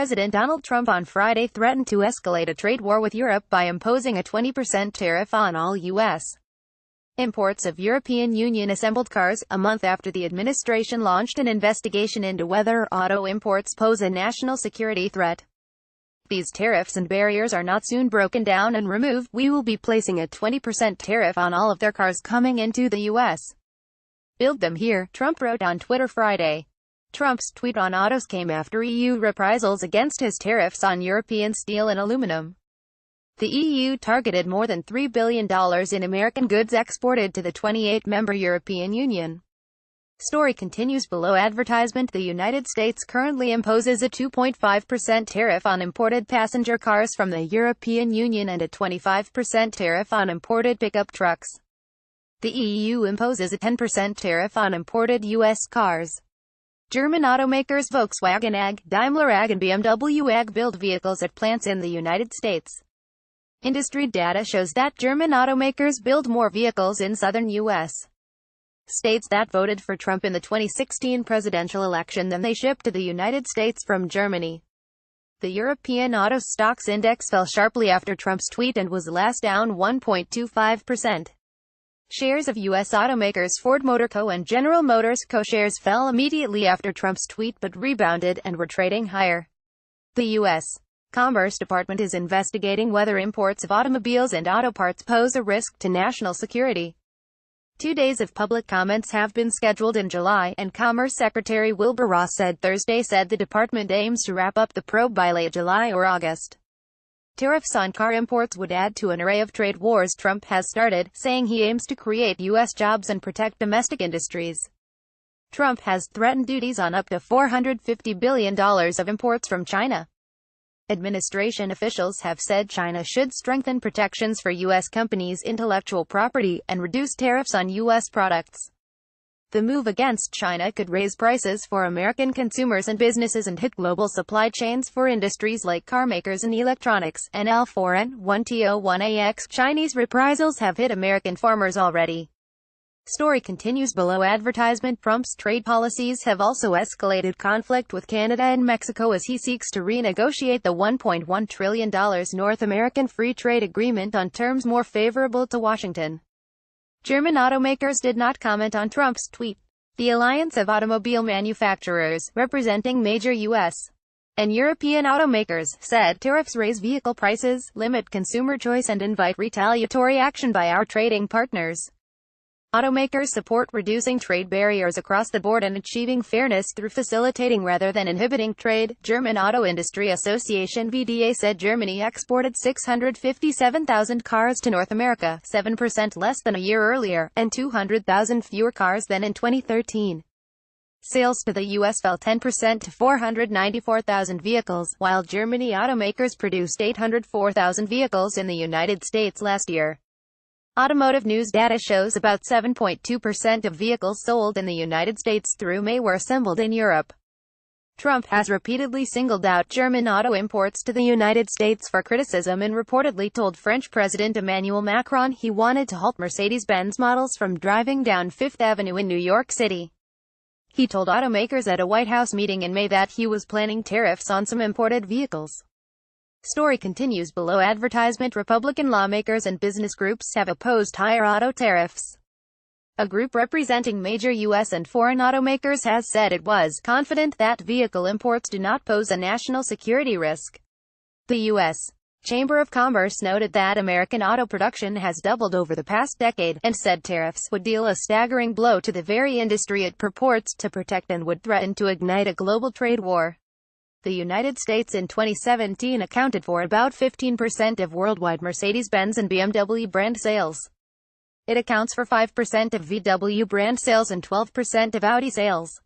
President Donald Trump on Friday threatened to escalate a trade war with Europe by imposing a 20% tariff on all U.S. imports of European Union assembled cars, a month after the administration launched an investigation into whether auto imports pose a national security threat. If these tariffs and barriers are not soon broken down and removed, we will be placing a 20% tariff on all of their cars coming into the U.S. Build them here, Trump wrote on Twitter Friday. Trump's tweet on autos came after EU reprisals against his tariffs on European steel and aluminum. The EU targeted more than $3 billion in American goods exported to the 28-member European Union. Story continues below. Advertisement. The United States currently imposes a 2.5% tariff on imported passenger cars from the European Union and a 25% tariff on imported pickup trucks. The EU imposes a 10% tariff on imported U.S. cars. German automakers Volkswagen AG, Daimler AG and BMW AG build vehicles at plants in the United States. Industry data shows that German automakers build more vehicles in southern U.S. states that voted for Trump in the 2016 presidential election than they shipped to the United States from Germany. The European Auto Stocks Index fell sharply after Trump's tweet and was last down 1.25%. Shares of U.S. automakers Ford Motor Co. and General Motors Co. shares fell immediately after Trump's tweet but rebounded and were trading higher. The U.S. Commerce Department is investigating whether imports of automobiles and auto parts pose a risk to national security. 2 days of public comments have been scheduled in July, and Commerce Secretary Wilbur Ross said the department aims to wrap up the probe by late July or August. Tariffs on car imports would add to an array of trade wars Trump has started, saying he aims to create U.S. jobs and protect domestic industries. Trump has threatened duties on up to $450 billion of imports from China. Administration officials have said China should strengthen protections for U.S. companies' intellectual property, and reduce tariffs on U.S. products. The move against China could raise prices for American consumers and businesses and hit global supply chains for industries like car makers and electronics. NL4N1TO1AX. Chinese reprisals have hit American farmers already. Story continues below. Advertisement. Trump's trade policies have also escalated conflict with Canada and Mexico as he seeks to renegotiate the $1.1 trillion North American Free Trade Agreement on terms more favorable to Washington. German automakers did not comment on Trump's tweet. The Alliance of Automobile Manufacturers, representing major U.S. and European automakers, said tariffs raise vehicle prices, limit consumer choice and invite retaliatory action by our trading partners. Automakers support reducing trade barriers across the board and achieving fairness through facilitating rather than inhibiting trade. German Auto Industry Association VDA said Germany exported 657,000 cars to North America, 7% less than a year earlier, and 200,000 fewer cars than in 2013. Sales to the U.S. fell 10% to 494,000 vehicles, while Germany automakers produced 804,000 vehicles in the United States last year. Automotive news data shows about 7.2% of vehicles sold in the United States through May were assembled in Europe. Trump has repeatedly singled out German auto imports to the United States for criticism and reportedly told French President Emmanuel Macron he wanted to halt Mercedes-Benz models from driving down Fifth Avenue in New York City. He told automakers at a White House meeting in May that he was planning tariffs on some imported vehicles. Story continues below. Advertisement. Republican lawmakers and business groups have opposed higher auto tariffs. A group representing major U.S. and foreign automakers has said it was confident that vehicle imports do not pose a national security risk. The U.S. Chamber of Commerce noted that American auto production has doubled over the past decade, and said tariffs would deal a staggering blow to the very industry it purports to protect and would threaten to ignite a global trade war. The United States in 2017 accounted for about 15% of worldwide Mercedes-Benz and BMW brand sales. It accounts for 5% of VW brand sales and 12% of Audi sales.